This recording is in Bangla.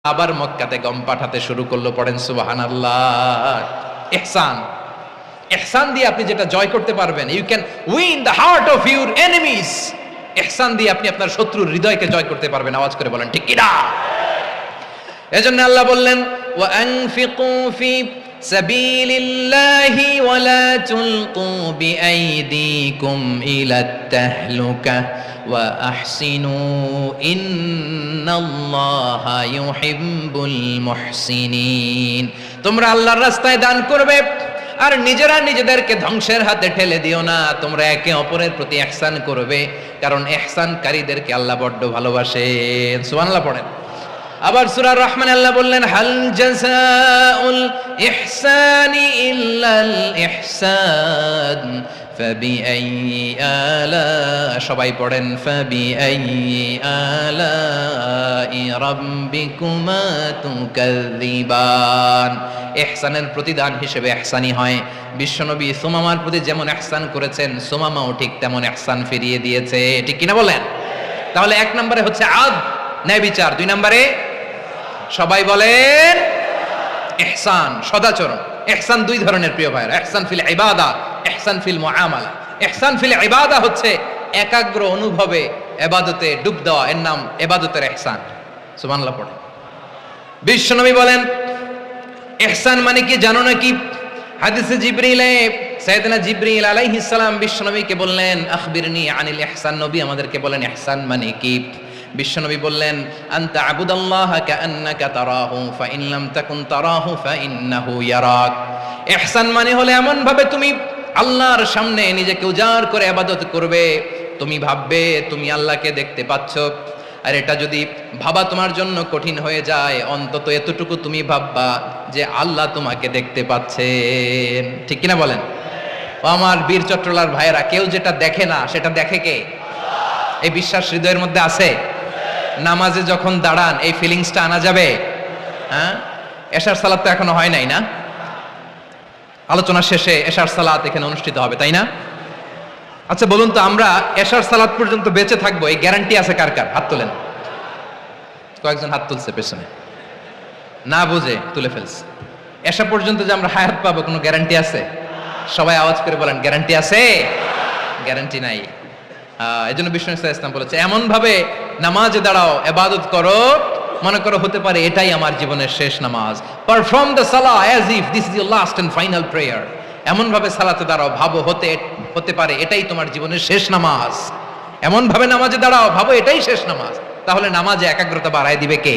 আবার মক্কাতে গম পাঠাতে শুরু করলো। পড়েন সুবহানাল্লাহ। ইহসান, ইহসান দিয়ে আপনি যেটা জয় করতে পারবেন, you can win the heart of your enemies. ইহসান দিয়ে আপনি আপনার শত্রুর হৃদয়কে জয় করতে পারবেন। আওয়াজ করে বলেন ঠিক কিনা? এজন্য আল্লাহ বললেন ওয়া আনফিকু ফি সাবিলিল্লাহি ওয়া লা তুলকু বিআইদিকুম ইলাত তাহলুকা ওয়া আহসিনু ইন্নাল্লাহা ইউহিব্বুল মুহসিনিন। তোমরা আল্লাহর রাস্তায় দান করবে আর নিজেরা নিজেদেরকে ধ্বংসের হাতে ঠেলে দিও না। তোমরা একে অপরের প্রতি ইহসান করবে, কারণ ইহসানকারীদেরকে আল্লাহ বড্ড ভালোবাসেন। সুবহানাল্লাহ পড়েন। আবার সূরা রহমান আল্লাহ বললেন হাল জাযাউল ইহসানি ইল্লাল ইহসান ফাবিআইয়ি আলা, সবাই পড়েন ফাবিআইয়ি আলাই রাব্বিকুমা তুকাযযিবান। ইহসানের প্রতিদান হিসেবে ইহসানি হয়। বিশ্বনবী সুমামার প্রতি যেমন ইহসান করেছেন, সুমামাও ঠিক তেমন ইহসান ফিরিয়ে দিয়েছে। ঠিক কিনা বলেন? তাহলে এক নম্বরে হচ্ছে আদ, ন্যায় বিচার। দুই নম্বরে সবাই বলেন ইহসান, সদাচরণ। ইহসান দুই ধরনের প্রিয় ভাইরা, ইহসান ফিল ইবাদা, ইহসান ফিল মুআমালা। ইহসান ফিল ইবাদা হচ্ছে একাগ্র অনুভবে ইবাদতে ডুব দেওয়া, এর নাম ইবাদতের ইহসান। সুবহানাল্লাহ পড়ে। বিশ্বনবী বলেন ইহসান মানে কি জানো নাকি? হাদিসে জিবরিলে সাইয়েদনা জিবরিল আলাইহিস সালাম বিশ্বনবীকে বললেন আখবিরনি আনিল ইহসান। নবী আমাদেরকে বলেন ইহসান মানে কি? বিশ্বনবী বললেন আনতা আবুদাল্লাহ কাআন্নাকা তারাহু ফাইন লাম তাকুন তারাহু ফাইন্নাহু ইয়ারাক। ইহসান মানে হলো এমন ভাবে তুমি আল্লাহর সামনে নিজেকে উজাড় করে ইবাদত করবে, তুমি ভাববে তুমি আল্লাহকে দেখতে পাচ্ছ। আর এটা যদি ভাবা তোমার জন্য কঠিন হয়ে যায়, অন্তত এতটুকু তুমি ভাববা যে আল্লাহ তোমাকে দেখতে পাচ্ছেন। ঠিক কিনা বলেন? ও আমার বীর চট্টলার ভাইয়েরা, কেউ যেটা দেখে না সেটা দেখে কে? এই বিশ্বাস হৃদয়ের মধ্যে আছে? নামাজে যখন দাঁড়ান এই ফিলিংসটা আনা যাবে? হ্যাঁ, এশার সালাত তো এখনো হয় নাই না? আলোচনা শেষে এশার সালাত এখানে অনুষ্ঠিত হবে, তাই না? আচ্ছা বলুন তো, আমরা এশার সালাত পর্যন্ত বেঁচে থাকবো এই গ্যারান্টি আছে কার কার? হাত তোলেন। কয়েকজন হাত তুলছে পেছনে, না বুঝে তুলে ফেলছে। এশা পর্যন্ত যে আমরা হায়াত পাবো কোনো গ্যারান্টি আছে? সবাই আওয়াজ করে বলেন গ্যারান্টি আছে? গ্যারান্টি নাই। এজন্য বিষ্ণু ইসলাম বলেছে এমন ভাবে নামাজে দাঁড়াও, ইবাদত করো, মনে করো হতে পারে এটাই আমার জীবনের শেষ নামাজ। পারফর্ম দ্য সালাহ as if this is your last and final prayer. এমন ভাবে সালাতে দাঁড়াও, ভাবো হতে পারে এটাই তোমার জীবনের শেষ নামাজ। এমন ভাবে নামাজে দাঁড়াও, ভাবো এটাই শেষ নামাজ। তাহলে নামাজে একাগ্রতা বাড়ায় দিবে কে?